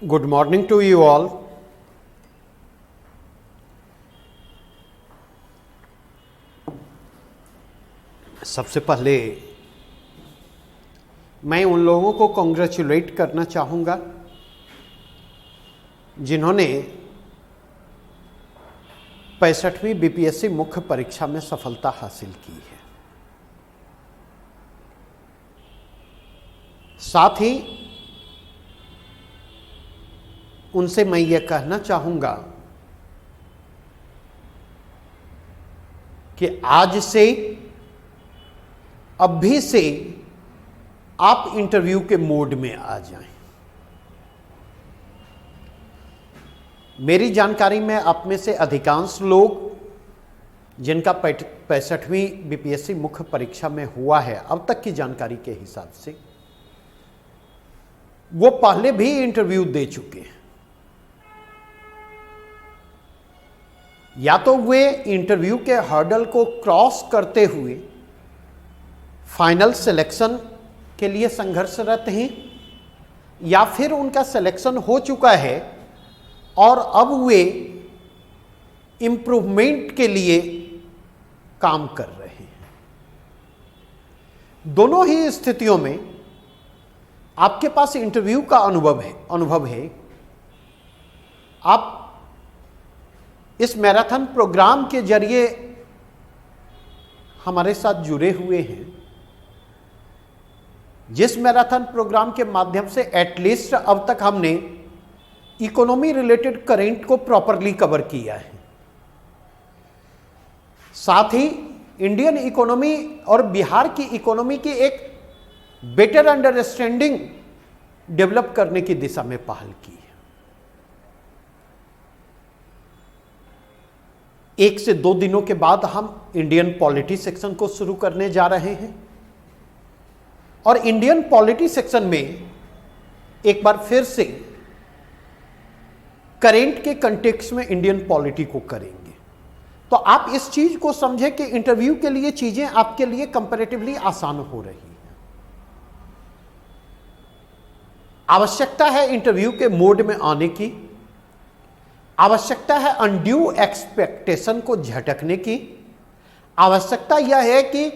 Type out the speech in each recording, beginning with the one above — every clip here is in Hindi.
Good morning to you all. सबसे पहले मैं उन लोगों को कॉन्ग्रेचुलेट करना चाहूँगा जिन्होंने 65वीं बीपीएससी मुख्य परीक्षा में सफलता हासिल की है। साथ ही उनसे मैं ये कहना चाहूँगा कि आज से अभी से आप इंटरव्यू के मोड में आ जाएं। मेरी जानकारी में आप में से अधिकांश लोग जिनका 65वीं बीपीएससी मुख्य परीक्षा में हुआ है, अब तक की जानकारी के हिसाब से वो पहले भी इंटरव्यू दे चुके हैं। या तो वे इंटरव्यू के हर्डल को क्रॉस करते हुए फाइनल सिलेक्शन के लिए संघर्षरत हैं, या फिर उनका सिलेक्शन हो चुका है और अब वे इम्प्रूवमेंट के लिए काम कर रहे हैं। दोनों ही स्थितियों में आपके पास इंटरव्यू का अनुभव है। आप इस मैराथन प्रोग्राम के जरिए हमारे साथ जुड़े हुए हैं, जिस मैराथन प्रोग्राम के माध्यम से एटलीस्ट अब तक हमने इकोनॉमी रिलेटेड करेंट को प्रॉपरली कवर किया है। साथ ही इंडियन इकोनॉमी और बिहार की इकोनॉमी की एक बेटर अंडरस्टैंडिंग डेवलप करने की दिशा में पहल की है। 1 से 2 दिनों के बाद हम इंडियन पॉलिटी सेक्शन को शुरू करने जा रहे हैं और इंडियन पॉलिटी सेक्शन में एक बार फिर से करेंट के कंटेक्स्ट में इंडियन पॉलिटी को करेंगे। तो आप इस चीज को समझें कि इंटरव्यू के लिए चीजें आपके लिए कंपैरेटिवली आसान हो रही हैं। आवश्यकता है इंटरव्यू के मोड में आने की, आवश्यकता है अनड्यू एक्सपेक्टेशन को झटकने की, आवश्यकता यह है कि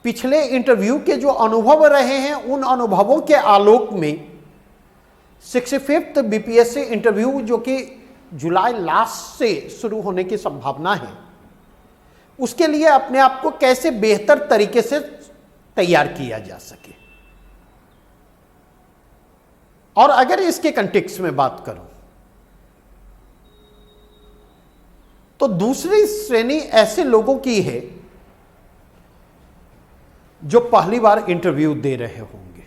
पिछले इंटरव्यू के जो अनुभव रहे हैं उन अनुभवों के आलोक में 65th बीपीएससी इंटरव्यू जो कि जुलाई लास्ट से शुरू होने की संभावना है, उसके लिए अपने आप को कैसे बेहतर तरीके से तैयार किया जा सके। और अगर इसके कंटेक्स्ट में बात करूं तो दूसरी श्रेणी ऐसे लोगों की है जो पहली बार इंटरव्यू दे रहे होंगे।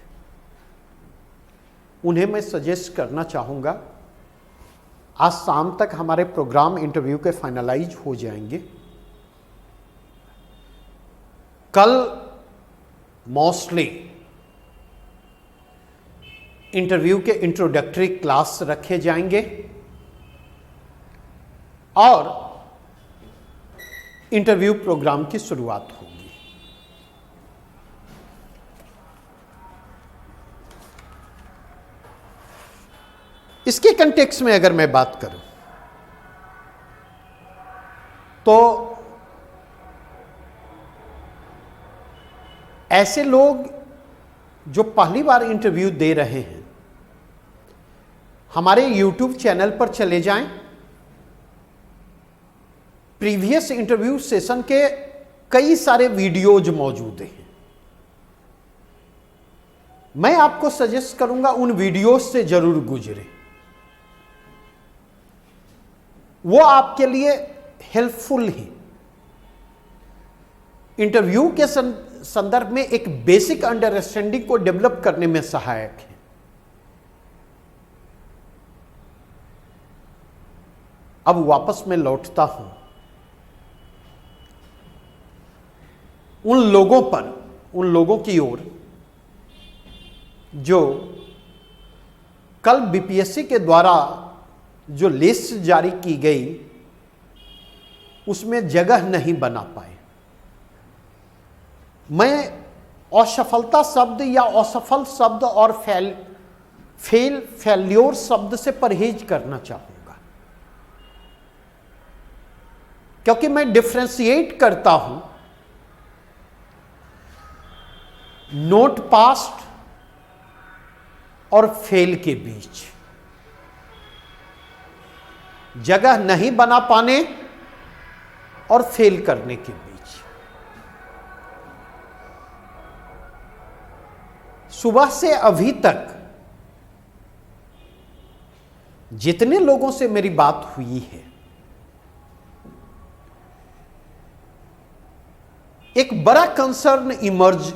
उन्हें मैं सजेस्ट करना चाहूंगा, आज शाम तक हमारे प्रोग्राम इंटरव्यू के फाइनलाइज हो जाएंगे। कल मोस्टली इंटरव्यू के इंट्रोडक्टरी क्लास रखे जाएंगे और इंटरव्यू प्रोग्राम की शुरुआत होगी। इसके कंटेक्स्ट में अगर मैं बात करूं तो ऐसे लोग जो पहली बार इंटरव्यू दे रहे हैं, हमारे YouTube चैनल पर चले जाएं। प्रीवियस इंटरव्यू सेशन के कई सारे वीडियोज मौजूद हैं। मैं आपको सजेस्ट करूंगा उन वीडियोज से जरूर गुजरें, वो आपके लिए हेल्पफुल है। इंटरव्यू के संदर्भ में एक बेसिक अंडरस्टैंडिंग को डेवलप करने में सहायक है। अब वापस मैं लौटता हूं उन लोगों की ओर जो कल बीपीएससी के द्वारा जो लिस्ट जारी की गई उसमें जगह नहीं बना पाए। मैं असफलता शब्द या असफल शब्द और फेल्योर शब्द से परहेज करना चाहूंगा, क्योंकि मैं डिफ्रेंशिएट करता हूं नोट पास्ट और फेल के बीच। जगह नहीं बना पाने और फेल करने के बीच। सुबह से अभी तक जितने लोगों से मेरी बात हुई है, एक बड़ा कंसर्न इमर्ज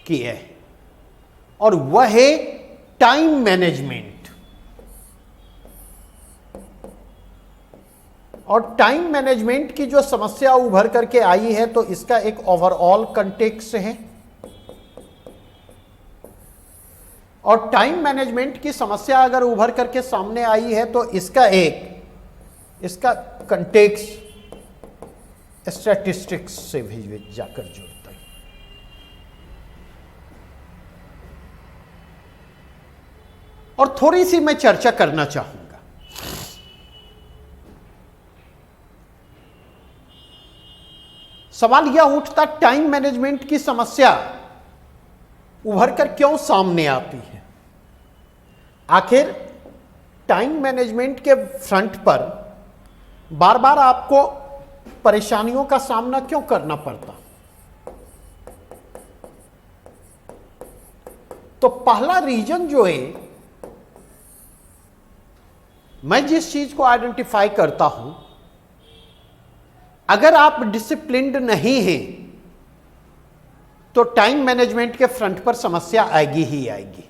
किया है, और वह है टाइम मैनेजमेंट। और टाइम मैनेजमेंट की जो समस्या उभर करके आई है, तो इसका एक ओवरऑल कंटेक्स्ट है। और टाइम मैनेजमेंट की समस्या अगर उभर करके सामने आई है, तो इसका कंटेक्स्ट स्टैटिस्टिक्स से भी जाकर जुड़ता है। और थोड़ी सी मैं चर्चा करना चाहूंगा। सवाल यह उठता, टाइम मैनेजमेंट की समस्या उभर कर क्यों सामने आती है? आखिर टाइम मैनेजमेंट के फ्रंट पर बार बार आपको परेशानियों का सामना क्यों करना पड़ता? तो पहला रीजन जो है, मैं जिस चीज को आइडेंटिफाई करता हूं, अगर आप डिसिप्लिन्ड नहीं हैं तो टाइम मैनेजमेंट के फ्रंट पर समस्या आएगी ही आएगी।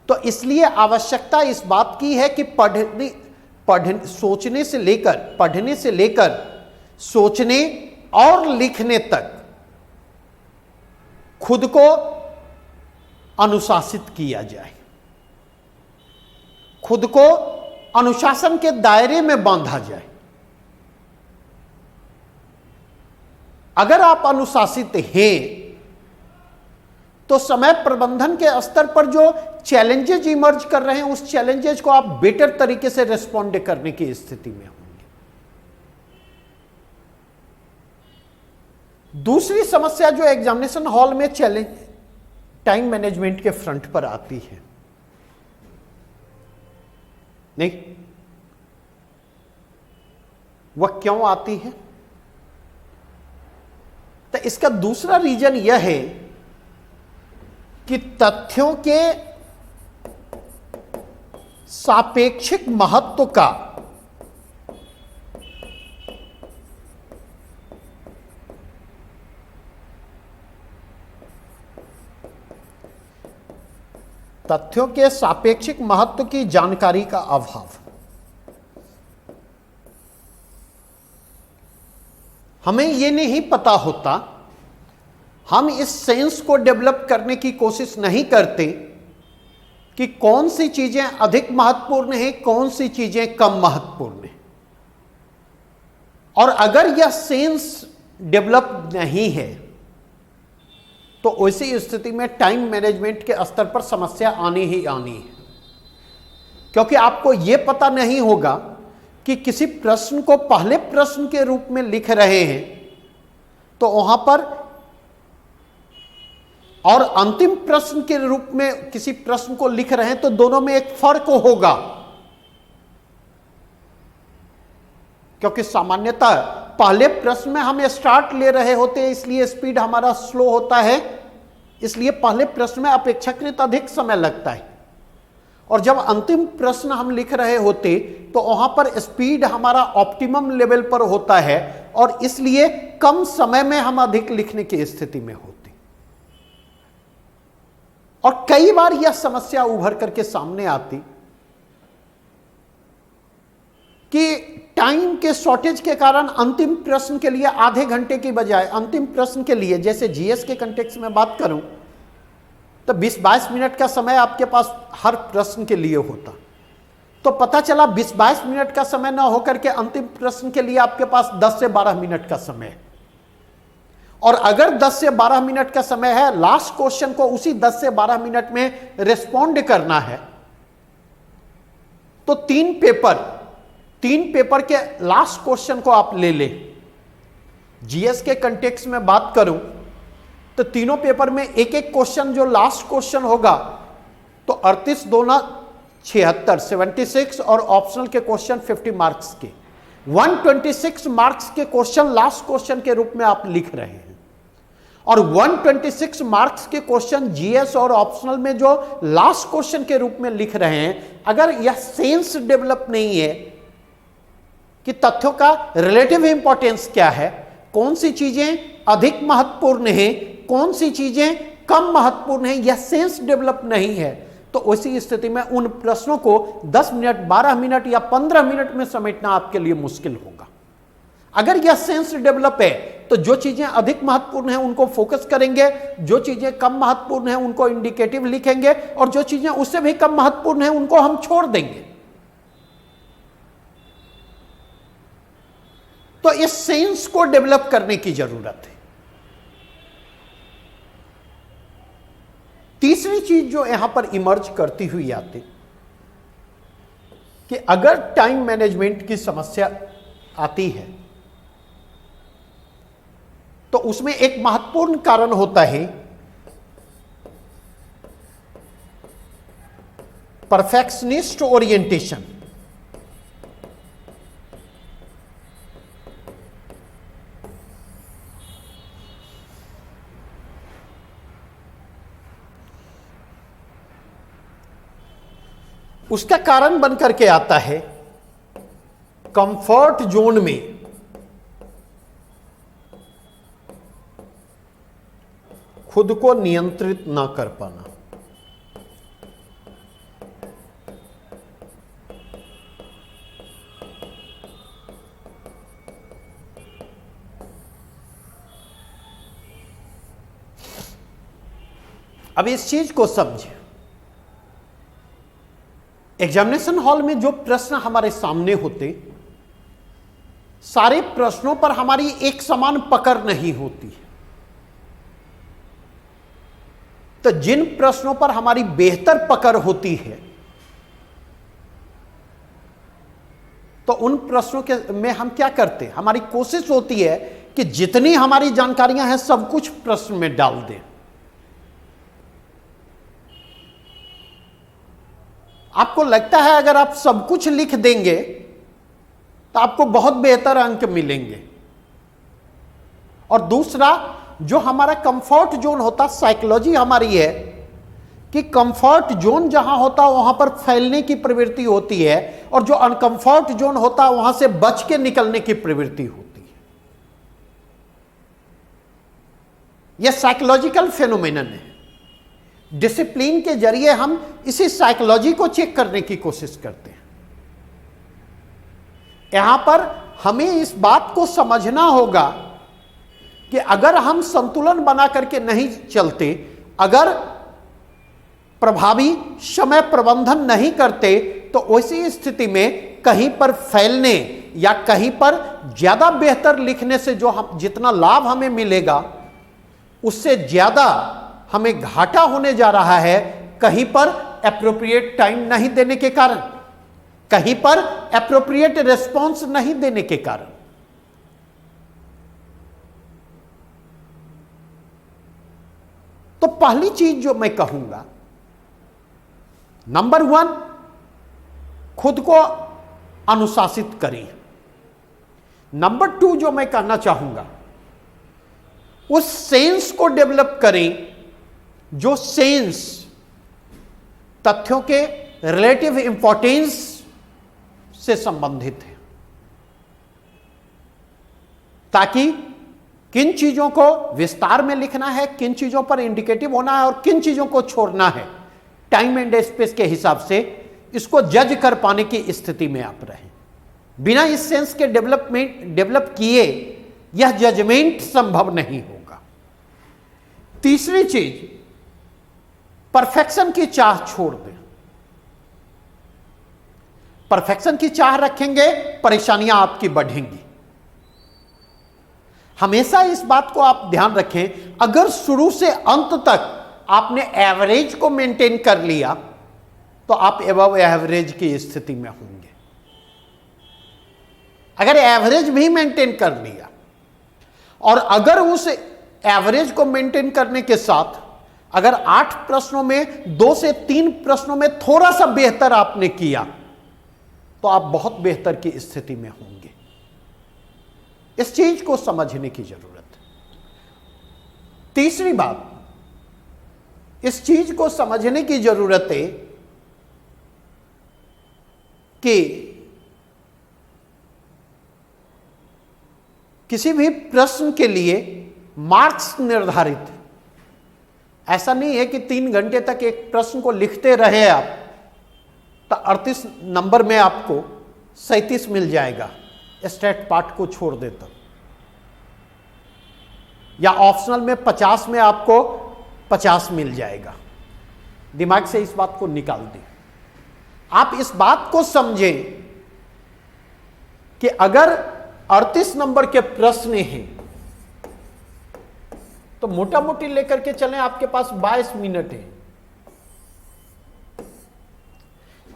तो इसलिए आवश्यकता इस बात की है कि सोचने से लेकर सोचने और लिखने तक खुद को अनुशासित किया जाए, खुद को अनुशासन के दायरे में बांधा जाए। अगर आप अनुशासित हैं तो समय प्रबंधन के स्तर पर जो चैलेंजेज इमर्ज कर रहे हैं, उस चैलेंजेज को आप बेटर तरीके से रिस्पॉन्ड करने की स्थिति में होंगे। दूसरी समस्या जो एग्जामिनेशन हॉल में टाइम मैनेजमेंट के फ्रंट पर आती है, नहीं, वह क्यों आती है? तो इसका दूसरा रीजन यह है कि तथ्यों के सापेक्षिक महत्व का तथ्यों के सापेक्षिक महत्व की जानकारी का अभाव। हमें यह नहीं पता होता, हम इस सेंस को डेवलप करने की कोशिश नहीं करते कि कौन सी चीजें अधिक महत्वपूर्ण हैं, कौन सी चीजें कम महत्वपूर्ण हैं। और अगर यह सेंस डेवलप नहीं है तो ऐसी स्थिति में टाइम मैनेजमेंट के स्तर पर समस्या आनी ही आनी है, क्योंकि आपको यह पता नहीं होगा कि किसी प्रश्न को पहले प्रश्न के रूप में लिख रहे हैं तो वहां पर, और अंतिम प्रश्न के रूप में किसी प्रश्न को लिख रहे हैं तो दोनों में एक फर्क होगा। क्योंकि सामान्यतः पहले प्रश्न में हम स्टार्ट ले रहे होते हैं, इसलिए स्पीड हमारा स्लो होता है, इसलिए पहले प्रश्न में अपेक्षाकृत अधिक समय लगता है। और जब अंतिम प्रश्न हम लिख रहे होते तो वहां पर स्पीड हमारा ऑप्टिमम लेवल पर होता है, और इसलिए कम समय में हम अधिक लिखने की स्थिति में होते। और कई बार यह समस्या उभर करके सामने आती कि टाइम के शॉर्टेज के कारण अंतिम प्रश्न के लिए आधे घंटे की बजाय अंतिम प्रश्न के लिए, जैसे जीएस के कंटेक्स्ट में बात करूं तो 20-22 मिनट का समय आपके पास हर प्रश्न के लिए होता, तो पता चला 20-22 मिनट का समय ना होकर के अंतिम प्रश्न के लिए आपके पास 10 से 12 मिनट का समय है। और अगर 10 से 12 मिनट का समय है, लास्ट क्वेश्चन को उसी 10 से 12 मिनट में रिस्पॉन्ड करना है, तो तीन पेपर के लास्ट क्वेश्चन को आप ले ले। जीएस के कंटेक्स्ट में बात करूं तो तीनों पेपर में एक एक क्वेश्चन जो लास्ट क्वेश्चन होगा, तो 38 दूना 76, 76 और ऑप्शनल के क्वेश्चन 50 मार्क्स के, 126 मार्क्स के क्वेश्चन लास्ट क्वेश्चन के रूप में आप लिख रहे हैं। और 126 मार्क्स के क्वेश्चन जीएस और ऑप्शनल में जो लास्ट क्वेश्चन के रूप में लिख रहे हैं, अगर यह सेंस डेवलप नहीं है कि तथ्यों का रिलेटिव इंपॉर्टेंस क्या है, कौन सी चीजें अधिक महत्वपूर्ण है, कौन सी चीजें कम महत्वपूर्ण है, यह सेंस डेवलप नहीं है, तो उसी स्थिति में उन प्रश्नों को 10 मिनट, 12 मिनट या 15 मिनट में समेटना आपके लिए मुश्किल होगा। अगर यह सेंस डेवलप है तो जो चीजें अधिक महत्वपूर्ण हैं उनको फोकस करेंगे, जो चीजें कम महत्वपूर्ण हैं उनको इंडिकेटिव लिखेंगे, और जो चीजें उससे भी कम महत्वपूर्ण हैं उनको हम छोड़ देंगे। तो इस सेंस को डेवलप करने की जरूरत है। तीसरी चीज जो यहां पर इमर्ज करती हुई आती कि अगर टाइम मैनेजमेंट की समस्या आती है तो उसमें एक महत्वपूर्ण कारण होता है परफेक्शनिस्ट ओरिएंटेशन। उसका कारण बनकर के आता है कंफर्ट जोन में खुद को नियंत्रित ना कर पाना। अब इस चीज को समझे, एग्जामिनेशन हॉल में जो प्रश्न हमारे सामने होते, सारे प्रश्नों पर हमारी एक समान पकड़ नहीं होती। तो जिन प्रश्नों पर हमारी बेहतर पकड़ होती है, तो उन प्रश्नों के में हम क्या करते हैं, हमारी कोशिश होती है कि जितनी हमारी जानकारियां हैं सब कुछ प्रश्न में डाल दें। आपको लगता है अगर आप सब कुछ लिख देंगे तो आपको बहुत बेहतर अंक मिलेंगे। और दूसरा, जो हमारा कंफर्ट जोन होता, साइकोलॉजी हमारी है कि कंफर्ट जोन जहां होता वहां पर फैलने की प्रवृत्ति होती है, और जो अनकंफर्ट जोन होता वहां से बच के निकलने की प्रवृत्ति होती है। यह साइकोलॉजिकल फेनोमेनन है। डिसिप्लिन के जरिए हम इसी साइकोलॉजी को चेक करने की कोशिश करते हैं। यहां पर हमें इस बात को समझना होगा कि अगर हम संतुलन बना करके नहीं चलते, अगर प्रभावी समय प्रबंधन नहीं करते, तो उसी स्थिति में कहीं पर फैलने या कहीं पर ज्यादा बेहतर लिखने से जो हम जितना लाभ हमें मिलेगा, उससे ज्यादा हमें घाटा होने जा रहा है, कहीं पर एप्रोप्रिएट टाइम नहीं देने के कारण, कहीं पर एप्रोप्रिएट रिस्पॉन्स नहीं देने के कारण। तो पहली चीज जो मैं कहूंगा, नंबर 1, खुद को अनुशासित करें। नंबर 2 जो मैं कहना चाहूंगा, उस सेंस को डेवलप करें जो सेंस तथ्यों के रिलेटिव इंपॉर्टेंस से संबंधित है, ताकि किन चीजों को विस्तार में लिखना है, किन चीजों पर इंडिकेटिव होना है और किन चीजों को छोड़ना है, टाइम एंड स्पेस के हिसाब से इसको जज कर पाने की स्थिति में आप रहें। बिना इस सेंस के डेवलप किए यह जजमेंट संभव नहीं होगा। तीसरी चीज, परफेक्शन की चाह छोड़ दें। परफेक्शन की चाह रखेंगे, परेशानियां आपकी बढ़ेंगी। हमेशा इस बात को आप ध्यान रखें, अगर शुरू से अंत तक आपने एवरेज को मेंटेन कर लिया तो आप एबव एवरेज की स्थिति में होंगे। अगर एवरेज भी मेंटेन कर लिया और अगर उस एवरेज को मेंटेन करने के साथ अगर 8 प्रश्नों में 2 से 3 प्रश्नों में थोड़ा सा बेहतर आपने किया तो आप बहुत बेहतर की स्थिति में होंगे। इस चीज को समझने की जरूरत है। तीसरी बात, इस चीज को समझने की जरूरत है कि किसी भी प्रश्न के लिए मार्क्स निर्धारित, ऐसा नहीं है कि 3 घंटे तक एक प्रश्न को लिखते रहे आप तो 38 नंबर में आपको 37 मिल जाएगा स्टेट पार्ट को छोड़ देता, या ऑप्शनल में 50 में आपको 50 मिल जाएगा। दिमाग से इस बात को निकाल दें। आप इस बात को समझें कि अगर 38 नंबर के प्रश्न हैं तो मोटा मोटी लेकर के चलें, आपके पास 22 मिनट है।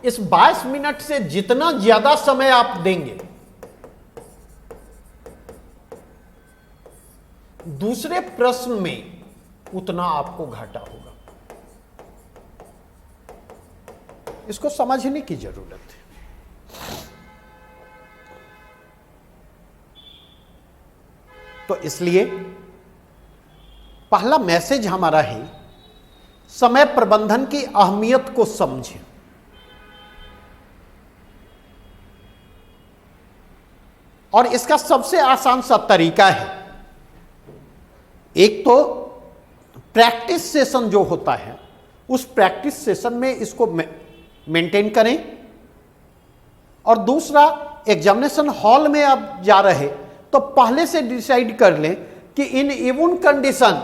इस 22 मिनट से जितना ज्यादा समय आप देंगे दूसरे प्रश्न में उतना आपको घाटा होगा। इसको समझने की जरूरत है। तो इसलिए पहला मैसेज हमारा है, समय प्रबंधन की अहमियत को समझें। और इसका सबसे आसान सा तरीका है, एक तो प्रैक्टिस सेशन जो होता है उस प्रैक्टिस सेशन में इसको मेंटेन करें, और दूसरा एग्जामिनेशन हॉल में आप जा रहे तो पहले से डिसाइड कर लें कि इन इवन कंडीशन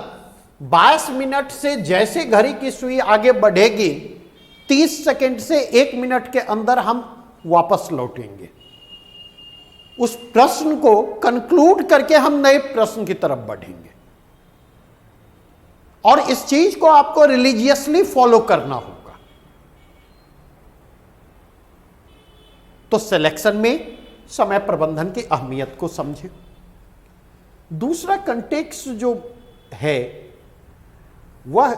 22 मिनट से जैसे घड़ी की सुई आगे बढ़ेगी 30 सेकंड से 1 मिनट के अंदर हम वापस लौटेंगे। उस प्रश्न को कंक्लूड करके हम नए प्रश्न की तरफ बढ़ेंगे। और इस चीज को आपको रिलीजियसली फॉलो करना होगा। तो सिलेक्शन में समय प्रबंधन की अहमियत को समझें। दूसरा कंटेक्स्ट जो है वह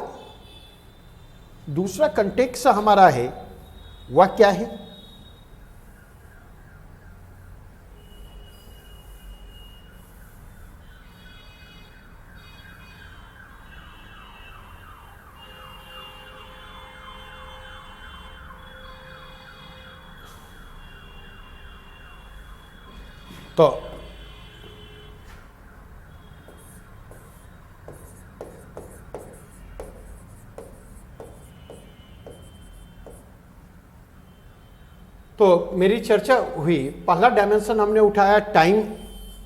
दूसरा कंटेक्स्ट हमारा है वह क्या है? तो मेरी चर्चा हुई, पहला डायमेंशन हमने उठाया टाइम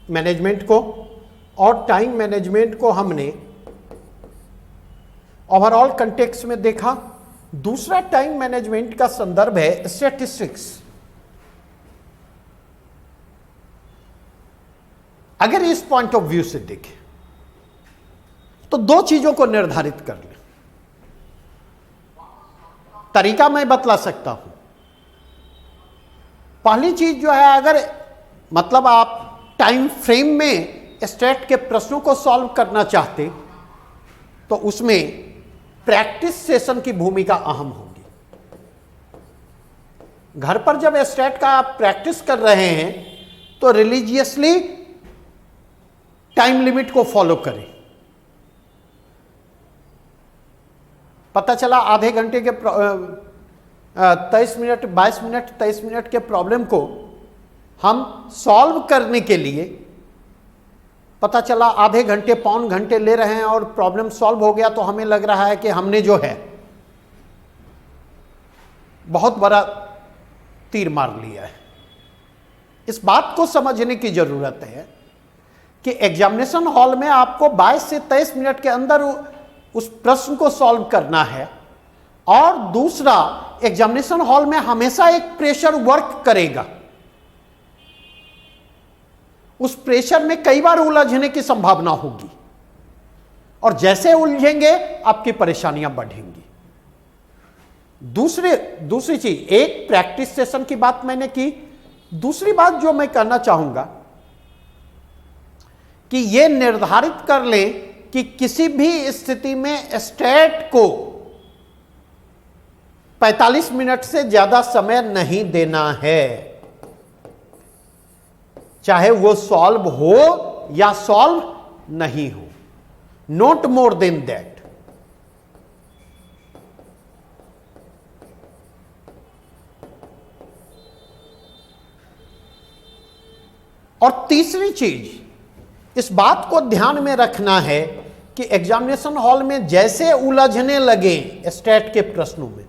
मैनेजमेंट को, और टाइम मैनेजमेंट को हमने ओवरऑल कंटेक्स्ट में देखा। दूसरा टाइम मैनेजमेंट का संदर्भ है स्टैटिस्टिक्स। अगर इस पॉइंट ऑफ व्यू से देखें तो 2 चीजों को निर्धारित कर लें। तरीका मैं बतला सकता हूं। पहली चीज जो है, अगर मतलब आप टाइम फ्रेम में स्टेट के प्रश्नों को सॉल्व करना चाहते तो उसमें प्रैक्टिस सेशन की भूमिका अहम होगी। घर पर जब स्टेट का आप प्रैक्टिस कर रहे हैं तो रिलीजियसली टाइम लिमिट को फॉलो करें। पता चला आधे घंटे के 23 मिनट 22 मिनट 23 मिनट के प्रॉब्लम को हम सॉल्व करने के लिए पता चला आधे घंटे पौन घंटे ले रहे हैं और प्रॉब्लम सॉल्व हो गया, तो हमें लग रहा है कि हमने जो है बहुत बड़ा तीर मार लिया है। इस बात को समझने की जरूरत है कि एग्जामिनेशन हॉल में आपको 22 से 23 मिनट के अंदर उस प्रश्न को सॉल्व करना है, और दूसरा एग्जामिनेशन हॉल में हमेशा एक प्रेशर वर्क करेगा। उस प्रेशर में कई बार उलझने की संभावना होगी, और जैसे उलझेंगे आपकी परेशानियां बढ़ेंगी। दूसरी चीज, एक प्रैक्टिस सेशन की बात मैंने की। दूसरी बात जो मैं कहना चाहूंगा कि यह निर्धारित कर लें कि किसी भी स्थिति में स्टेट को 45 मिनट से ज्यादा समय नहीं देना है, चाहे वो सॉल्व हो या सॉल्व नहीं हो, नॉट मोर देन दैट। और तीसरी चीज, इस बात को ध्यान में रखना है कि एग्जामिनेशन हॉल में जैसे उलझने लगे स्टेट के प्रश्नों में,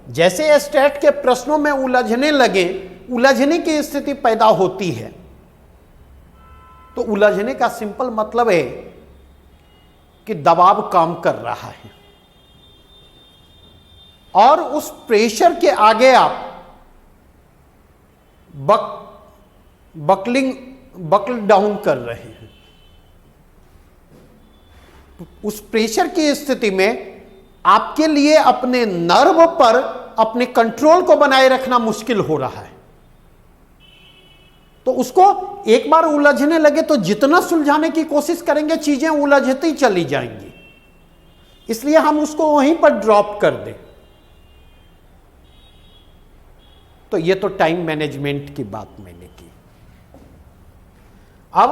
जैसे स्टेट के प्रश्नों में उलझने लगे, उलझने की स्थिति पैदा होती है, तो उलझने का सिंपल मतलब है कि दबाव काम कर रहा है, और उस प्रेशर के आगे आप बकल डाउन कर रहे हैं। उस प्रेशर की स्थिति में आपके लिए अपने नर्व पर अपने कंट्रोल को बनाए रखना मुश्किल हो रहा है। तो उसको एक बार उलझने लगे तो जितना सुलझाने की कोशिश करेंगे चीजें उलझती चली जाएंगी, इसलिए हम उसको वहीं पर ड्रॉप कर दें। तो ये तो टाइम मैनेजमेंट की बात मैंने की। अब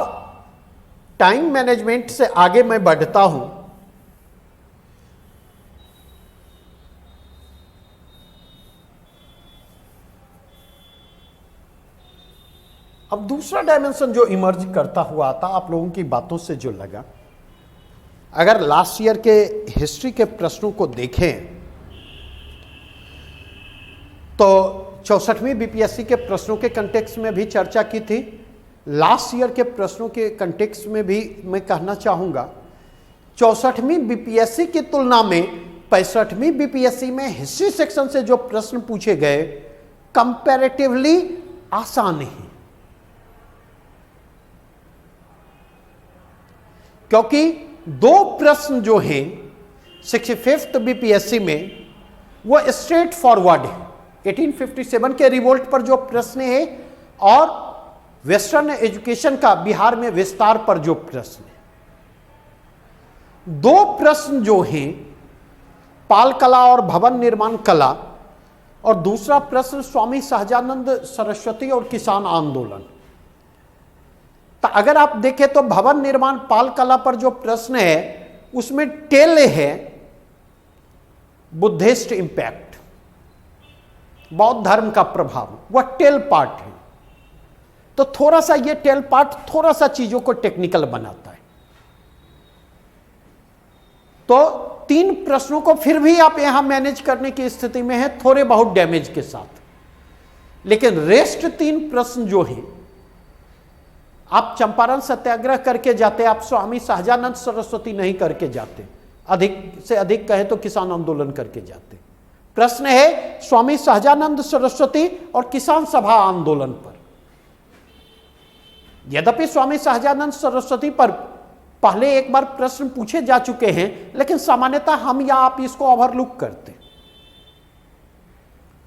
टाइम मैनेजमेंट से आगे मैं बढ़ता हूं। अब दूसरा डायमेंशन जो इमर्ज करता हुआ आता, आप लोगों की बातों से जो लगा, अगर लास्ट ईयर के हिस्ट्री के प्रश्नों को देखें तो 64वीं बीपीएससी के प्रश्नों के कंटेक्स्ट में भी चर्चा की थी। लास्ट ईयर के प्रश्नों के कंटेक्स्ट में भी मैं कहना चाहूंगा, 64वीं बीपीएससी की तुलना में 65वीं बीपीएससी में हिस्ट्री सेक्शन से जो प्रश्न पूछे गए कंपैरेटिवली आसान है, क्योंकि दो प्रश्न जो हैं 65th बीपीएससी में वो स्ट्रेट फॉरवर्ड है। 1857 के रिवोल्ट पर जो प्रश्न है और वेस्टर्न एजुकेशन का बिहार में विस्तार पर जो प्रश्न है, दो प्रश्न जो हैं पाल कला और भवन निर्माण कला, और दूसरा प्रश्न स्वामी सहजानंद सरस्वती और किसान आंदोलन। तो अगर आप देखें तो भवन निर्माण पाल कला पर जो प्रश्न है उसमें टेल है बुद्धिस्ट इंपैक्ट, बौद्ध धर्म का प्रभाव, वह टेल पार्ट है। तो थोड़ा सा ये टेल पार्ट थोड़ा सा चीजों को टेक्निकल बनाता है। तो तीन प्रश्नों को फिर भी आप यहां मैनेज करने की स्थिति में है, थोड़े बहुत डैमेज के साथ। लेकिन रेस्ट तीन प्रश्न जो हैं, आप चंपारण सत्याग्रह करके जाते, आप स्वामी सहजानंद सरस्वती नहीं करके जाते, अधिक से अधिक कहे तो किसान आंदोलन करके जाते। प्रश्न है स्वामी सहजानंद सरस्वती और किसान सभा आंदोलन पर। यद्यपि स्वामी सहजानंद सरस्वती पर पहले एक बार प्रश्न पूछे जा चुके हैं, लेकिन सामान्यतः हम या आप इसको ओवरलुक करते,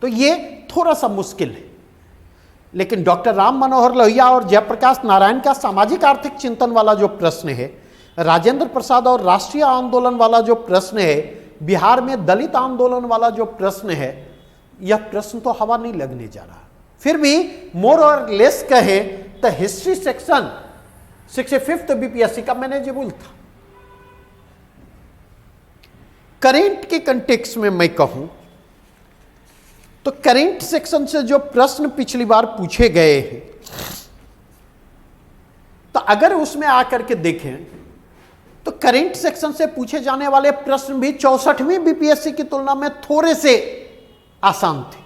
तो ये थोड़ा सा मुश्किल है। लेकिन डॉक्टर राम मनोहर लोहिया और जयप्रकाश नारायण का सामाजिक आर्थिक चिंतन वाला जो प्रश्न है, राजेंद्र प्रसाद और राष्ट्रीय आंदोलन वाला जो प्रश्न है, बिहार में दलित आंदोलन वाला जो प्रश्न है, यह प्रश्न तो हवा नहीं लगने जा रहा। फिर भी मोर और लेस कहे तो हिस्ट्री सेक्शन 65th बीपीएससी का मैनेजेबल था। करेंट के कंटेक्स्ट में मैं कहूं तो करेंट सेक्शन से जो प्रश्न पिछली बार पूछे गए हैं, तो अगर उसमें आकर के देखें तो करेंट सेक्शन से पूछे जाने वाले प्रश्न भी 64वीं बीपीएससी की तुलना में थोड़े से आसान थे।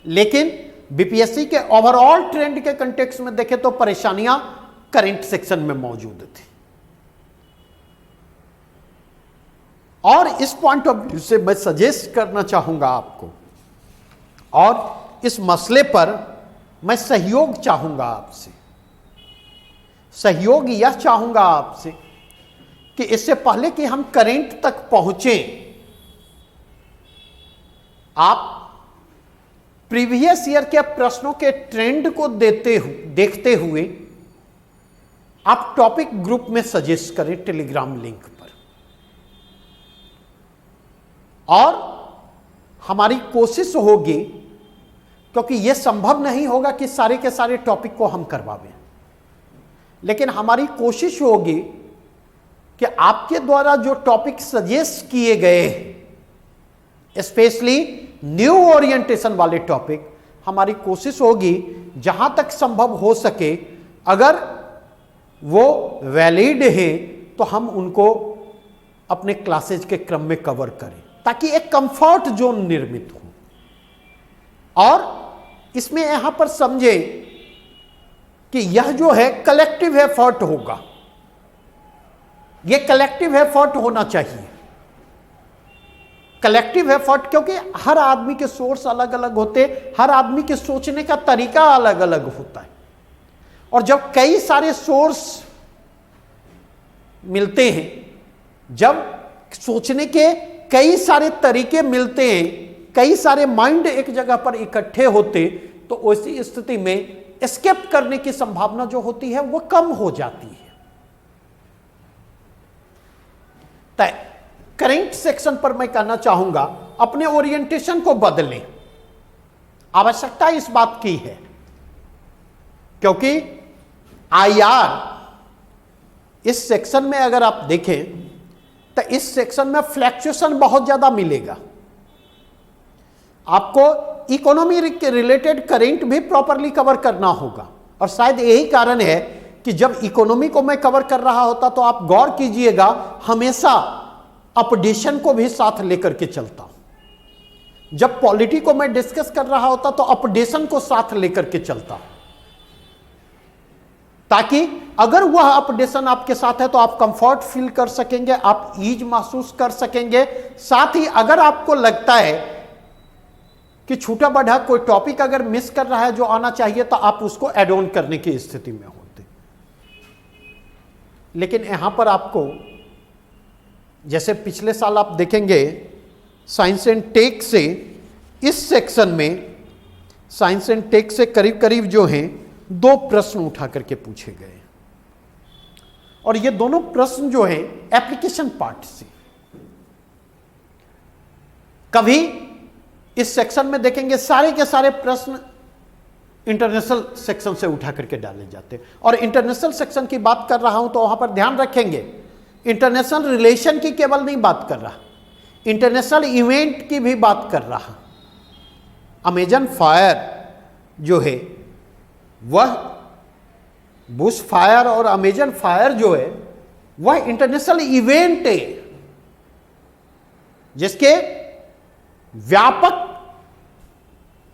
लेकिन बीपीएससी के ओवरऑल ट्रेंड के कंटेक्स्ट में देखें तो परेशानियां करेंट सेक्शन में मौजूद थी। और इस पॉइंट ऑफ व्यू से मैं सजेस्ट करना चाहूंगा आपको, और इस मसले पर मैं सहयोग चाहूंगा आपसे। सहयोग यह चाहूंगा आपसे कि इससे पहले कि हम करंट तक पहुंचे, आप प्रीवियस ईयर के प्रश्नों के ट्रेंड को देखते हुए आप टॉपिक ग्रुप में सजेस्ट करें टेलीग्राम लिंक पर। और हमारी कोशिश होगी, क्योंकि यह संभव नहीं होगा कि सारे के सारे टॉपिक को हम करवावें, लेकिन हमारी कोशिश होगी कि आपके द्वारा जो टॉपिक सजेस्ट किए गए, स्पेशली न्यू ओरिएंटेशन वाले टॉपिक, हमारी कोशिश होगी जहां तक संभव हो सके, अगर वो वैलिड है तो हम उनको अपने क्लासेज के क्रम में कवर करें, ताकि एक कंफर्ट जोन निर्मित हो। और इसमें यहां पर समझे कि यह जो है कलेक्टिव एफर्ट होगा, यह कलेक्टिव एफर्ट होना चाहिए। कलेक्टिव एफर्ट, क्योंकि हर आदमी के सोर्स अलग अलग होते, हर आदमी के सोचने का तरीका अलग अलग होता है, और जब कई सारे सोर्स मिलते हैं, जब सोचने के कई सारे तरीके मिलते हैं, कई सारे माइंड एक जगह पर इकट्ठे होते, तो उसी स्थिति में एस्केप करने की संभावना जो होती है वो कम हो जाती है। करंट सेक्शन पर मैं कहना चाहूंगा, अपने ओरिएंटेशन को बदलें। आवश्यकता इस बात की है क्योंकि आईआर इस सेक्शन में अगर आप देखें तो इस सेक्शन में फ्लैक्चुएशन बहुत ज्यादा मिलेगा। आपको इकोनॉमी के रिलेटेड करंट भी प्रॉपरली कवर करना होगा, और शायद यही कारण है कि जब इकोनॉमी को मैं कवर कर रहा होता तो आप गौर कीजिएगा, हमेशा अपडेशन को भी साथ लेकर के चलता हूं। जब पॉलिटी को मैं डिस्कस कर रहा होता तो अपडेशन को साथ लेकर के चलता हूं, ताकि अगर वह अपडेशन आपके साथ है तो आप कंफर्ट फील कर सकेंगे, आप ईज महसूस कर सकेंगे। साथ ही अगर आपको लगता है कि छोटा बड़ा कोई टॉपिक अगर मिस कर रहा है जो आना चाहिए, तो आप उसको एड ऑन करने की स्थिति में होते। लेकिन यहां पर आपको, जैसे पिछले साल आप देखेंगे साइंस एंड टेक से, इस सेक्शन में साइंस एंड टेक से करीब करीब जो हैं 2 प्रश्न उठा करके पूछे गए, और ये दोनों प्रश्न जो हैं एप्लीकेशन पार्ट से। कभी इस सेक्शन में देखेंगे सारे के सारे प्रश्न इंटरनेशनल सेक्शन से उठा करके डाले जाते हैं, और इंटरनेशनल सेक्शन की बात कर रहा हूं तो वहां पर ध्यान रखेंगे, इंटरनेशनल रिलेशन की केवल नहीं बात कर रहा, इंटरनेशनल इवेंट की भी बात कर रहा। अमेजन फायर जो है वह बुश फायर और अमेजन फायर जो है वह इंटरनेशनल इवेंट है, जिसके व्यापक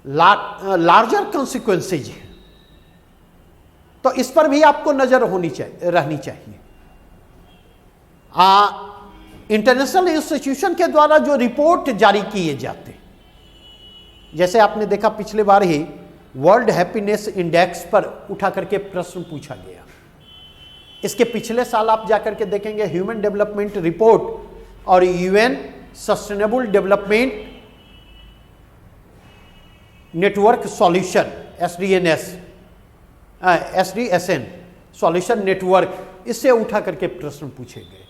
लार्जर कॉन्सिक्वेंसेज है। तो इस पर भी आपको नजर रहनी चाहिए। इंटरनेशनल इंस्टीट्यूशन के द्वारा जो रिपोर्ट जारी किए जाते, जैसे आपने देखा पिछले बार ही वर्ल्ड हैप्पीनेस इंडेक्स पर उठा करके प्रश्न पूछा गया। इसके पिछले साल आप जाकर के देखेंगे ह्यूमन डेवलपमेंट रिपोर्ट और UN sustainable development network solution SDSN solution network, इससे उठा करके प्रश्न पूछे गए।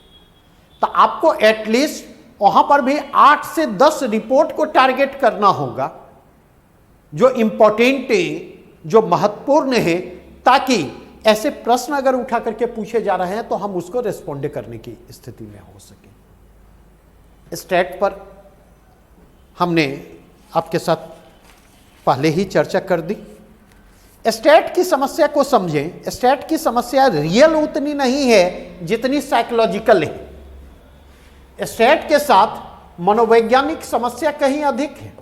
तो आपको एटलीस्ट वहां पर भी 8 से 10 रिपोर्ट को टारगेट करना होगा जो इंपॉर्टेंट है, जो महत्वपूर्ण है, ताकि ऐसे प्रश्न अगर उठा करके पूछे जा रहे हैं तो हम उसको रिस्पॉन्ड करने की स्थिति में हो सके। स्टैट पर हमने आपके साथ पहले ही चर्चा कर दी। स्टैट की समस्या को समझें। स्टैट की समस्या रियल उतनी नहीं है जितनी साइकोलॉजिकल है। स्टैट के साथ मनोवैज्ञानिक समस्या कहीं अधिक है।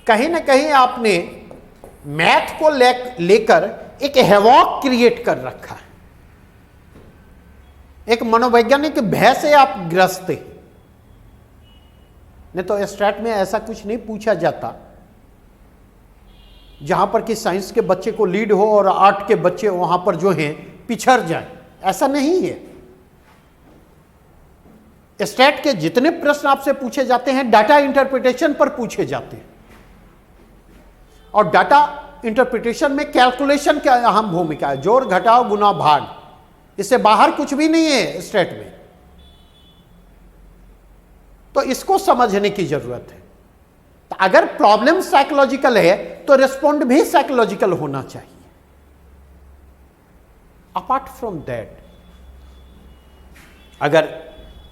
कहीं ना कहीं आपने मैथ को लेकर एक हैवॉक क्रिएट कर रखा है। एक मनोवैज्ञानिक भय से आप ग्रस्त हैं। नहीं तो स्टैट में ऐसा कुछ नहीं पूछा जाता जहां पर कि साइंस के बच्चे को लीड हो और आर्ट के बच्चे वहां पर जो हैं पिछड़ जाएं, ऐसा नहीं है। स्टैट के जितने प्रश्न आपसे पूछे जाते हैं डाटा इंटरप्रिटेशन पर पूछे जाते हैं, और डाटा इंटरप्रिटेशन में कैलकुलेशन की अहम भूमिका है। जोड़ घटाव गुना भाग, इससे बाहर कुछ भी नहीं है स्टैट में। तो इसको समझने की जरूरत है। तो अगर प्रॉब्लम साइकोलॉजिकल है तो रिस्पॉन्ड भी साइकोलॉजिकल होना चाहिए। अपार्ट फ्रॉम दैट, अगर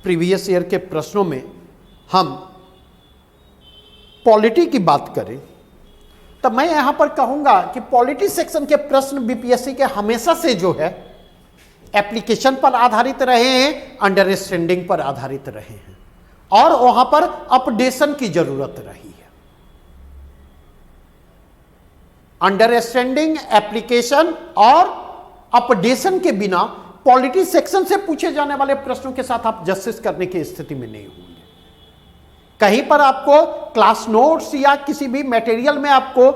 प्रीवियस ईयर के प्रश्नों में हम पॉलिटी की बात करें तो मैं यहां पर कहूंगा कि पॉलिटी सेक्शन के प्रश्न बीपीएससी के हमेशा से जो है एप्लीकेशन पर आधारित रहे हैं, अंडरस्टैंडिंग पर आधारित रहे हैं, और वहां पर अपडेशन की जरूरत रही है। अंडरस्टैंडिंग, एप्लीकेशन और अपडेशन के बिना पॉलिटी सेक्शन से पूछे जाने वाले प्रश्नों के साथ आप जस्टिस करने की स्थिति में नहीं होंगे। कहीं पर आपको क्लास नोट्स या किसी भी मटेरियल में आपको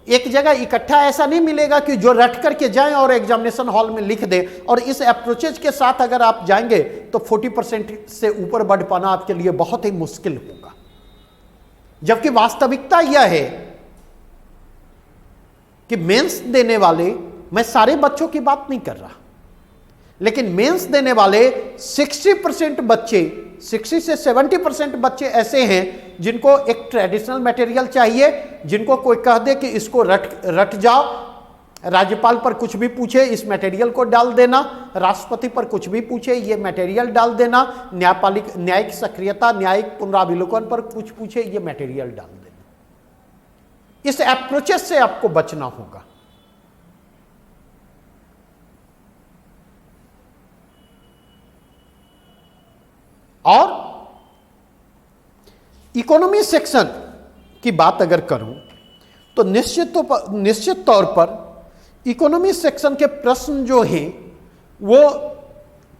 एक जगह इकट्ठा ऐसा नहीं मिलेगा कि जो रट करके जाएं और एग्जामिनेशन हॉल में लिख दे। और इस अप्रोचेज के साथ अगर आप जाएंगे तो 40% से ऊपर बढ़ पाना आपके लिए बहुत ही मुश्किल होगा। जबकि वास्तविकता यह है कि मेंस देने वाले, मैं सारे बच्चों की बात नहीं कर रहा, लेकिन मेंस देने वाले 60% बच्चे, 60 से 70% बच्चे ऐसे हैं जिनको एक ट्रेडिशनल मटेरियल चाहिए, जिनको कोई कह दे कि इसको रट जाओ, राज्यपाल पर कुछ भी पूछे इस मटेरियल को डाल देना, राष्ट्रपति पर कुछ भी पूछे ये मटेरियल डाल देना, न्यायिक सक्रियता, न्यायिक पुनरावलोकन पर कुछ पूछे ये मटेरियल डाल देना। इस अप्रोचेस से आपको बचना होगा। और इकोनॉमी सेक्शन की बात अगर करूं तो निश्चित तौर पर इकोनॉमी सेक्शन के प्रश्न जो हैं वो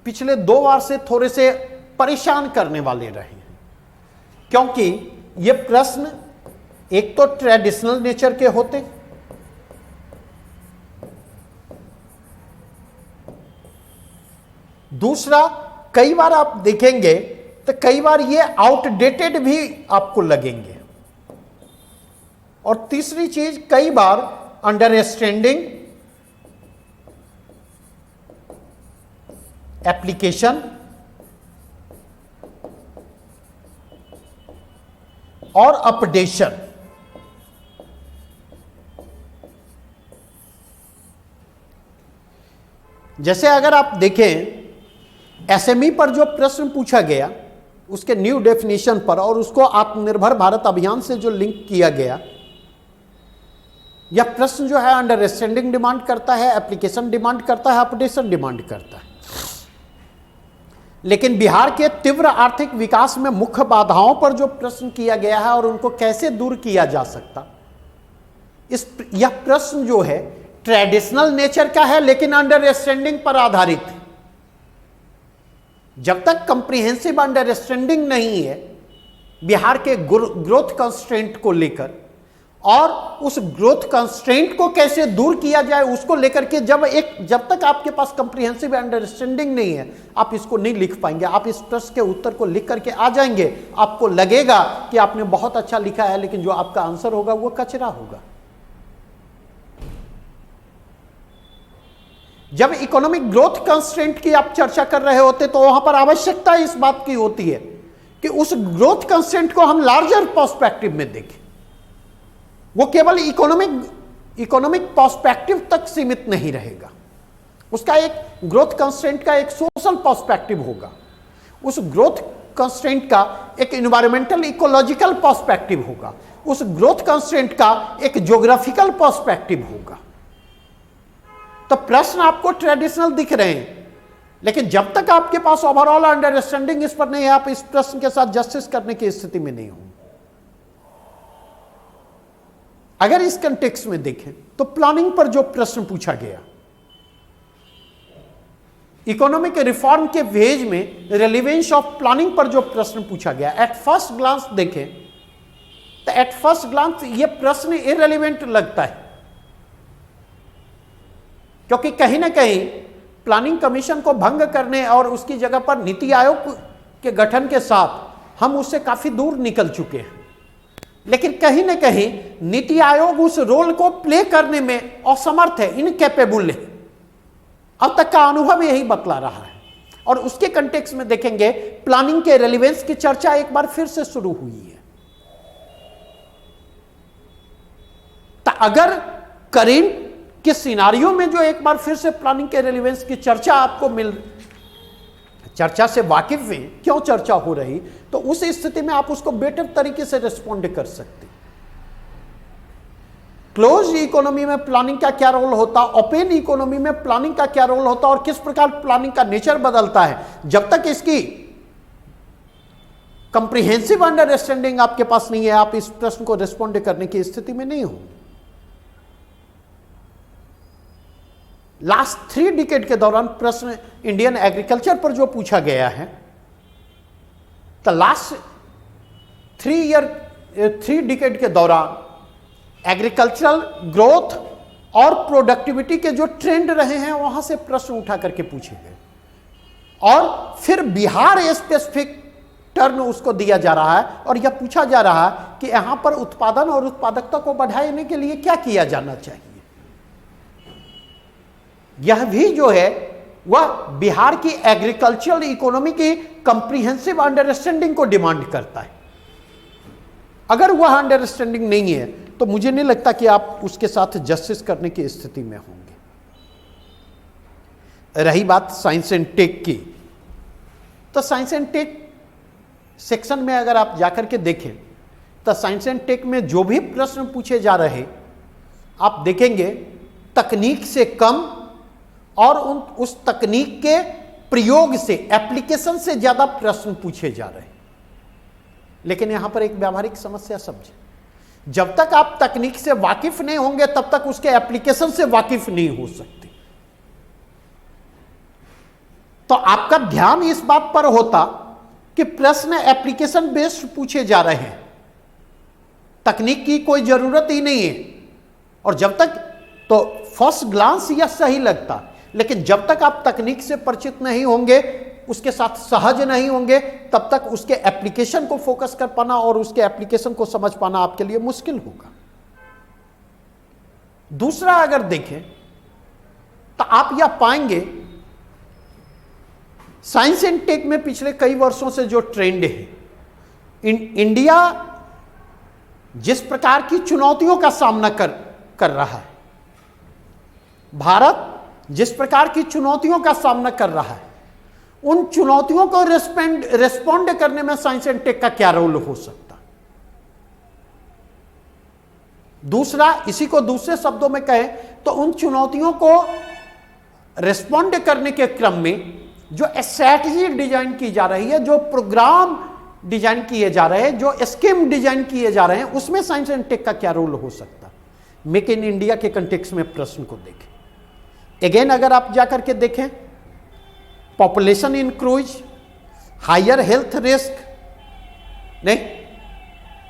पिछले 2 बार से थोड़े से परेशान करने वाले रहे हैं, क्योंकि ये प्रश्न एक तो ट्रेडिशनल नेचर के होते, दूसरा कई बार आप देखेंगे तो कई बार ये आउटडेटेड भी आपको लगेंगे, और तीसरी चीज कई बार अंडरस्टैंडिंग, एप्लीकेशन और अपडेशन। जैसे अगर आप देखें एसएमई पर जो प्रश्न पूछा गया उसके न्यू डेफिनेशन पर, और उसको आत्मनिर्भर भारत अभियान से जो लिंक किया गया, यह प्रश्न जो है अंडरस्टैंडिंग डिमांड करता है, एप्लीकेशन डिमांड करता है, अपडेशन डिमांड करता है। लेकिन बिहार के तीव्र आर्थिक विकास में मुख्य बाधाओं पर जो प्रश्न किया गया है और उनको कैसे दूर किया जा सकता, यह प्रश्न जो है ट्रेडिशनल नेचर का है लेकिन अंडरस्टैंडिंग पर आधारित है। जब तक कंप्रिहेंसिव अंडरस्टैंडिंग नहीं है बिहार के ग्रोथ कंस्ट्रेंट को लेकर, और उस ग्रोथ कंस्ट्रेंट को कैसे दूर किया जाए उसको लेकर के, जब तक आपके पास कंप्रिहेंसिव अंडरस्टैंडिंग नहीं है आप इसको नहीं लिख पाएंगे। आप इस प्रश्न के उत्तर को लिख करके आ जाएंगे, आपको लगेगा कि आपने बहुत अच्छा लिखा है, लेकिन जो आपका आंसर होगा वो कचरा होगा। जब इकोनॉमिक ग्रोथ कंस्ट्रेंट की आप चर्चा कर रहे होते तो वहां पर आवश्यकता इस बात की होती है कि उस ग्रोथ कंस्ट्रेंट को हम लार्जर पर्सपेक्टिव में देखें। वो केवल इकोनॉमिक पर्सपेक्टिव तक सीमित नहीं रहेगा, उसका एक ग्रोथ कंस्ट्रेंट का एक सोशल पर्सपेक्टिव होगा, उस ग्रोथ कंस्ट्रेंट का एक एनवायरमेंटल इकोलॉजिकल पर्सपेक्टिव होगा, उस ग्रोथ कंस्ट्रेंट का एक ज्योग्राफिकल पर्सपेक्टिव होगा। तो प्रश्न आपको ट्रेडिशनल दिख रहे हैं, लेकिन जब तक आपके पास ओवरऑल अंडरस्टैंडिंग इस पर नहीं है आप इस प्रश्न के साथ जस्टिस करने की स्थिति में नहीं होंगे। अगर इस कंटेक्स्ट में देखें तो प्लानिंग पर जो प्रश्न पूछा गया, इकोनॉमिक रिफॉर्म के भेज में रेलिवेंस ऑफ प्लानिंग पर जो प्रश्न पूछा गया, एट फर्स्ट ग्लांस देखें तो एट फर्स्ट ग्लांस ये प्रश्न इररिलेवेंट लगता है, क्योंकि कहीं ना कहीं प्लानिंग कमीशन को भंग करने और उसकी जगह पर नीति आयोग के गठन के साथ हम उससे काफी दूर निकल चुके हैं। लेकिन कहीं ना कहीं नीति आयोग उस रोल को प्ले करने में असमर्थ है, इनकैपेबल है। अब तक का अनुभव यही बतला रहा है। और उसके कंटेक्स्ट में देखेंगे प्लानिंग के रेलिवेंस की चर्चा एक बार फिर से शुरू हुई है। तो अगर करेंट के सिनारियो में जो एक बार फिर से प्लानिंग के रेलिवेंस की चर्चा आपको चर्चा से वाकिफ हैं, क्यों चर्चा हो रही, तो उस स्थिति में आप उसको बेटर तरीके से रिस्पॉन्ड कर सकते। क्लोज इकोनॉमी में प्लानिंग का क्या रोल होता, ओपन इकोनॉमी में प्लानिंग का क्या रोल होता और किस प्रकार प्लानिंग का नेचर बदलता है, जब तक इसकी कंप्रिहेंसिव अंडरस्टैंडिंग आपके पास नहीं है, आप इस प्रश्न को रिस्पॉन्ड करने की स्थिति में नहीं होंगे। लास्ट 3 डिकेड के दौरान प्रश्न इंडियन एग्रीकल्चर पर जो पूछा गया है, तो लास्ट 3 डिकेड के दौरान एग्रीकल्चरल ग्रोथ और प्रोडक्टिविटी के जो ट्रेंड रहे हैं वहां से प्रश्न उठा करके पूछे गए, और फिर बिहार स्पेसिफिक टर्न उसको दिया जा रहा है और यह पूछा जा रहा है कि यहां पर उत्पादन और उत्पादकता को बढ़ाने के लिए क्या किया जाना चाहिए। यह भी जो है वह बिहार की एग्रीकल्चरल इकोनॉमी की कंप्रिहेंसिव अंडरस्टैंडिंग को डिमांड करता है। अगर वह अंडरस्टैंडिंग नहीं है तो मुझे नहीं लगता कि आप उसके साथ जस्टिस करने की स्थिति में होंगे। रही बात साइंस एंड टेक की, तो साइंस एंड टेक सेक्शन में अगर आप जाकर के देखें तो साइंस एंड टेक में जो भी प्रश्न पूछे जा रहे आप देखेंगे तकनीक से कम और उस तकनीक के प्रयोग से, एप्लीकेशन से ज्यादा प्रश्न पूछे जा रहे हैं। लेकिन यहां पर एक व्यावहारिक समस्या समझे, जब तक आप तकनीक से वाकिफ नहीं होंगे तब तक उसके एप्लीकेशन से वाकिफ नहीं हो सकते। तो आपका ध्यान इस बात पर होता कि प्रश्न एप्लीकेशन बेस्ड पूछे जा रहे हैं, तकनीक की कोई जरूरत ही नहीं है। और जब तक तो फर्स्ट ग्लांस यह सही लगता, लेकिन जब तक आप तकनीक से परिचित नहीं होंगे, उसके साथ सहज नहीं होंगे, तब तक उसके एप्लीकेशन को फोकस कर पाना और उसके एप्लीकेशन को समझ पाना आपके लिए मुश्किल होगा। दूसरा अगर देखें तो आप यह पाएंगे साइंस एंड टेक में पिछले कई वर्षों से जो ट्रेंड है, इंडिया जिस प्रकार की चुनौतियों का सामना कर रहा है, भारत जिस प्रकार की चुनौतियों का सामना कर रहा है, उन चुनौतियों को रिस्पॉन्ड करने में साइंस एंड टेक का क्या रोल हो सकता। दूसरा, इसी को दूसरे शब्दों में कहें तो उन चुनौतियों को रिस्पॉन्ड करने के क्रम में जो स्ट्रैटेजी डिजाइन की जा रही है, जो प्रोग्राम डिजाइन किए जा रहे हैं, जो स्कीम डिजाइन किए जा रहे हैं, उसमें साइंस एंड टेक का क्या रोल हो सकता। मेक इन इंडिया के कंटेक्स्ट में प्रश्न को देखें। अगेन अगर आप जाकर के देखें, population increase, higher health risk नहीं,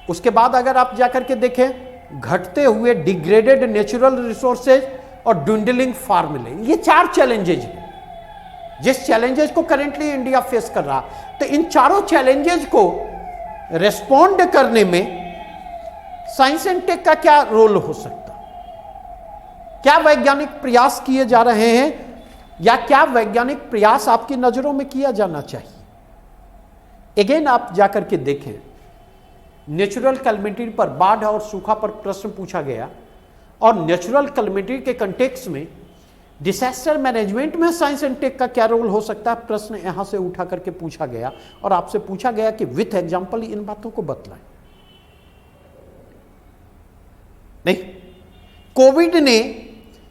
उसके बाद अगर आप जाकर के देखें घटते हुए डिग्रेडेड नेचुरल रिसोर्सेज और ड्विंडलिंग फार्मलैंड, ये 4 चैलेंजेज हैं जिस चैलेंजेस को करेंटली इंडिया फेस कर रहा। तो इन चारों चैलेंजेस को रेस्पॉन्ड करने में साइंस एंड टेक का क्या रोल हो सकता, क्या वैज्ञानिक प्रयास किए जा रहे हैं या क्या वैज्ञानिक प्रयास आपकी नजरों में किया जाना चाहिए। अगेन आप जाकर के देखें, नेचुरल कैलेमिटी पर, बाढ़ और सूखा पर प्रश्न पूछा गया और नेचुरल कैलेमिटी के कंटेक्स्ट में डिजास्टर मैनेजमेंट में साइंस एंड टेक का क्या रोल हो सकता है, प्रश्न यहां से उठा करके पूछा गया और आपसे पूछा गया कि विथ एग्जांपल इन बातों को बतलाएं। नहीं, कोविड ने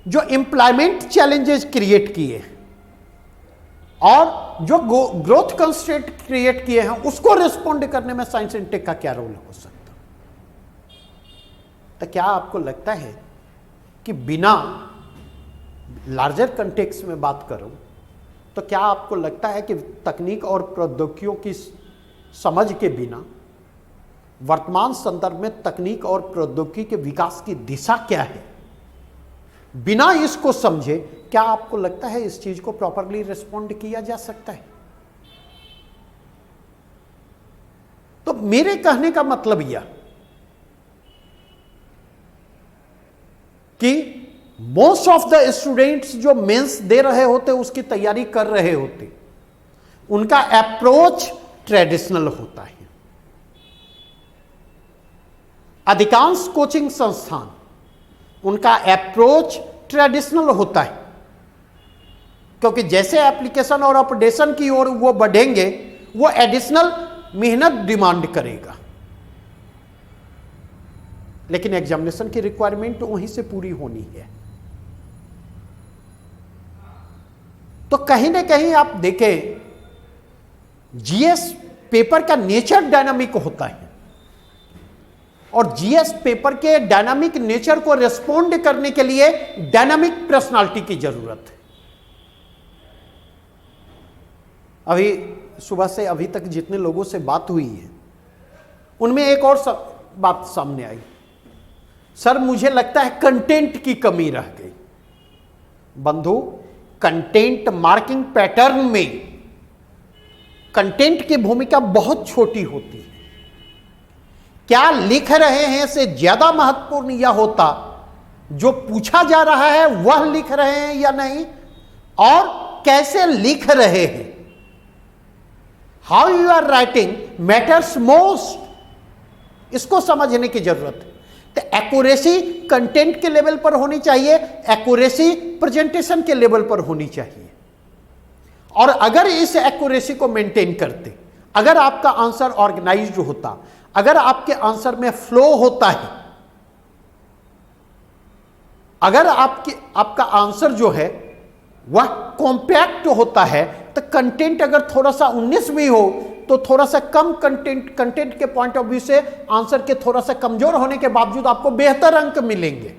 जो एम्प्लॉयमेंट चैलेंजेस क्रिएट किए और जो ग्रोथ कंस्ट्रेंट क्रिएट किए हैं, उसको रिस्पॉन्ड करने में साइंस एंड टेक का क्या रोल हो सकता। तो क्या आपको लगता है कि बिना लार्जर कंटेक्स्ट में बात करूं तो क्या आपको लगता है कि तकनीक और प्रौद्योगिकियों की समझ के बिना वर्तमान संदर्भ में तकनीक और प्रौद्योगिकी के विकास की दिशा क्या है, बिना इसको समझे क्या आपको लगता है इस चीज को प्रॉपरली रिस्पॉन्ड किया जा सकता है? तो मेरे कहने का मतलब यह कि मोस्ट ऑफ द स्टूडेंट्स जो मेंस दे रहे होते, उसकी तैयारी कर रहे होते, उनका अप्रोच ट्रेडिशनल होता है। अधिकांश कोचिंग संस्थान उनका अप्रोच ट्रेडिशनल होता है, क्योंकि जैसे एप्लीकेशन और अपडेशन की ओर वो बढ़ेंगे, वो एडिशनल मेहनत डिमांड करेगा, लेकिन एग्जामिनेशन की रिक्वायरमेंट वहीं से पूरी होनी है। तो कहीं ना कहीं आप देखें, जीएस पेपर का नेचर डायनामिक होता है, और जीएस पेपर के डायनामिक नेचर को रिस्पोंड करने के लिए डायनामिक पर्सनालिटी की जरूरत है। अभी सुबह से अभी तक जितने लोगों से बात हुई है, उनमें एक और बात सामने आई, सर मुझे लगता है कंटेंट की कमी रह गई। बंधु, कंटेंट मार्किंग पैटर्न में कंटेंट की भूमिका बहुत छोटी होती है। क्या लिख रहे हैं से ज्यादा महत्वपूर्ण यह होता जो पूछा जा रहा है वह लिख रहे हैं या नहीं, और कैसे लिख रहे हैं। How you are writing matters most, इसको समझने की जरूरत है। तो एक्यूरेसी कंटेंट के लेवल पर होनी चाहिए, एक्यूरेसी प्रेजेंटेशन के लेवल पर होनी चाहिए। और अगर इस एक्यूरेसी को मेंटेन करते, अगर आपका आंसर ऑर्गेनाइज्ड होता, अगर आपके आंसर में फ्लो होता है, अगर आपका आंसर जो है वह कॉम्पैक्ट होता है, तो कंटेंट अगर थोड़ा सा 19 भी हो तो थोड़ा सा कम कंटेंट के पॉइंट ऑफ व्यू से आंसर के थोड़ा सा कमजोर होने के बावजूद आपको बेहतर अंक मिलेंगे।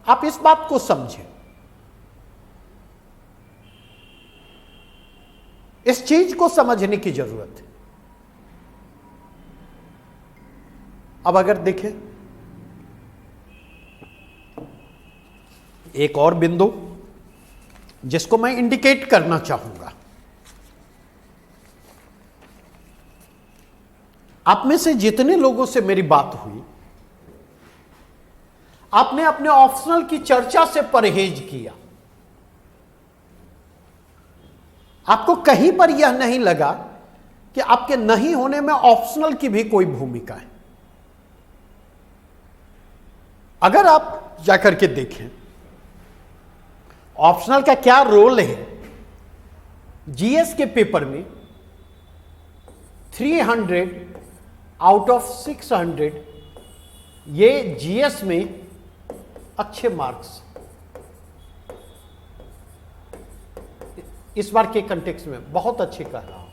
आप इस बात को समझें, इस चीज को समझने की जरूरत है। अब अगर देखें एक और बिंदु जिसको मैं इंडिकेट करना चाहूंगा, आप में से जितने लोगों से मेरी बात हुई, आपने अपने ऑप्शनल की चर्चा से परहेज किया। आपको कहीं पर यह नहीं लगा कि आपके नहीं होने में ऑप्शनल की भी कोई भूमिका है। अगर आप जाकर के देखें ऑप्शनल का क्या रोल है जीएस के पेपर में, 300 आउट ऑफ 600 ये जीएस में अच्छे मार्क्स इस बार के कंटेक्स्ट में बहुत अच्छे कह रहा हूं।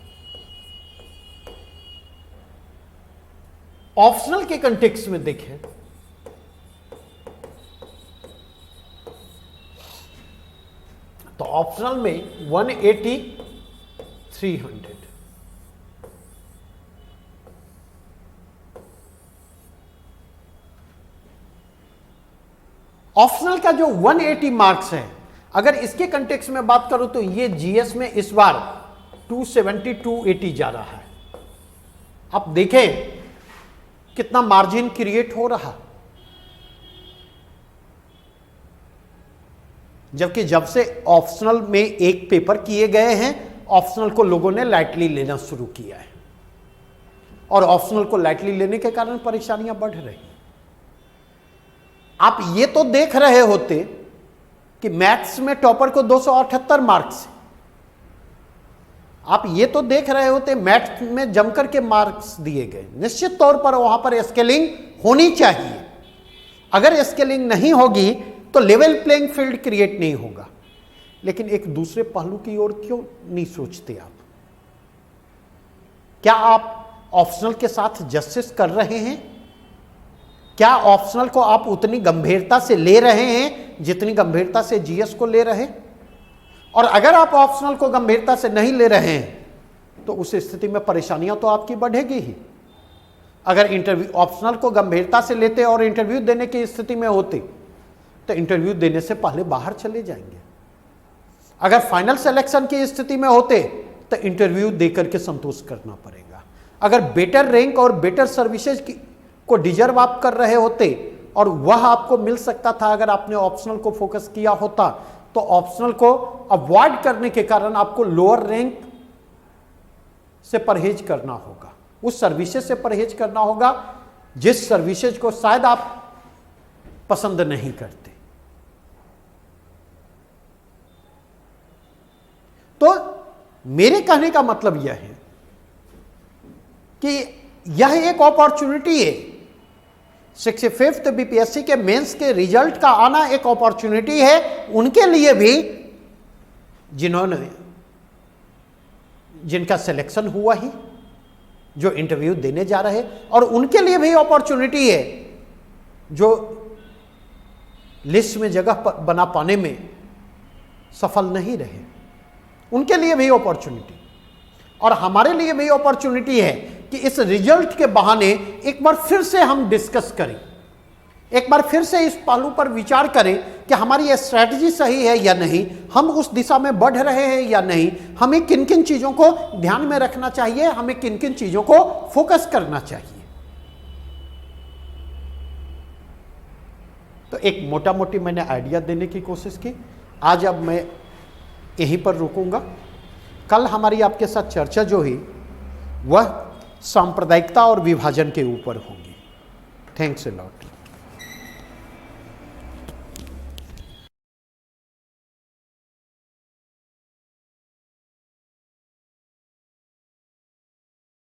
ऑप्शनल के कंटेक्स्ट में देखें तो ऑप्शनल में 180 300, ऑप्शनल का जो 180 मार्क्स है, अगर इसके कंटेक्स्ट में बात करूं तो ये जीएस में इस बार 270 280 जा रहा है। आप देखें कितना मार्जिन क्रिएट हो रहा, जबकि जब से ऑप्शनल में एक पेपर किए गए हैं, ऑप्शनल को लोगों ने लाइटली लेना शुरू किया है, और ऑप्शनल को लाइटली लेने के कारण परेशानियां बढ़ रही। आप ये तो देख रहे होते कि मैथ्स में टॉपर को 278 मार्क्स, आप ये तो देख रहे होते मैथ्स में जमकर के मार्क्स दिए गए। निश्चित तौर पर वहां पर स्केलिंग होनी चाहिए, अगर स्केलिंग नहीं होगी तो लेवल प्लेइंग फील्ड क्रिएट नहीं होगा। लेकिन एक दूसरे पहलू की ओर क्यों नहीं सोचते आप? क्या आप ऑप्शनल के साथ जस्टिस कर रहे हैं? क्या ऑप्शनल को आप उतनी गंभीरता से ले रहे हैं जितनी गंभीरता से जीएस को ले रहे? और अगर आप ऑप्शनल को गंभीरता से नहीं ले रहे हैं तो उस स्थिति में परेशानियां तो आपकी बढ़ेगी ही। अगर इंटरव्यू ऑप्शनल को गंभीरता से लेते और इंटरव्यू देने की स्थिति में होते तो इंटरव्यू देने से पहले बाहर चले जाएंगे। अगर फाइनल सिलेक्शन की स्थिति में होते तो इंटरव्यू देकर के संतोष करना पड़ेगा। अगर बेटर रैंक और बेटर सर्विसेज को डिजर्व आप कर रहे होते और वह आपको मिल सकता था अगर आपने ऑप्शनल को फोकस किया होता, तो ऑप्शनल को अवॉइड करने के कारण आपको लोअर रैंक से परहेज करना होगा, उस सर्विसेज से परहेज करना होगा जिस सर्विसेज को शायद आप पसंद नहीं करते। तो मेरे कहने का मतलब यह है कि यह एक अपॉर्चुनिटी है। 65th बीपीएससी के मेंस के रिजल्ट का आना एक अपॉर्चुनिटी है उनके लिए भी जिनका सिलेक्शन हुआ ही, जो इंटरव्यू देने जा रहे, और उनके लिए भी अपॉर्चुनिटी है जो लिस्ट में जगह बना पाने में सफल नहीं रहे, उनके लिए भी अपॉर्चुनिटी। और हमारे लिए भी अपॉर्चुनिटी है कि इस रिजल्ट के बहाने एक बार फिर से हम डिस्कस करें, एक बार फिर से इस पहलू पर विचार करें कि हमारी ये स्ट्रैटेजी सही है या नहीं, हम उस दिशा में बढ़ रहे हैं या नहीं, हमें किन किन चीज़ों को ध्यान में रखना चाहिए, हमें किन किन चीज़ों को फोकस करना चाहिए। तो एक मोटा मोटी मैंने आइडिया देने की कोशिश की। आज अब मैं यहीं पर रुकूंगा। कल हमारी आपके साथ चर्चा जो हुई वह सांप्रदायिकता और विभाजन के ऊपर होगी। Thanks a lot.